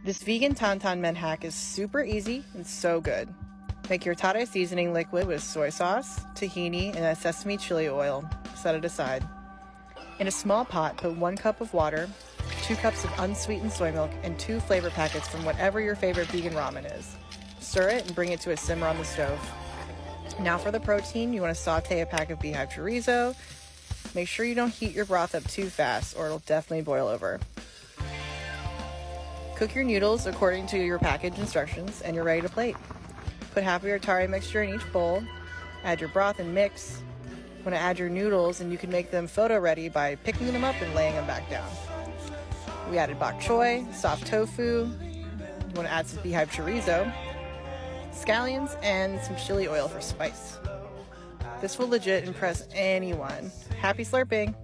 This vegan Tantanmen hack is super easy and so good. Make your tare seasoning liquid with soy sauce, tahini, and a sesame chili oil. Set it aside. In a small pot, put 1 cup of water, 2 cups of unsweetened soy milk, and 2 flavor packets from whatever your favorite vegan ramen is. Stir it and bring it to a simmer on the stove. Now for the protein, you want to saute a pack of BE Hive chorizo. Make sure you don't heat your broth up too fast or it'll definitely boil over. Cook your noodles according to your package instructions and you're ready to plate. Put half of your tare mixture in each bowl, add your broth and mix. You want to add your noodles and you can make them photo ready by picking them up and laying them back down. We added bok choy, soft tofu, you want to add some BE Hive chorizo, scallions, and some chili oil for spice. This will legit impress anyone. Happy slurping!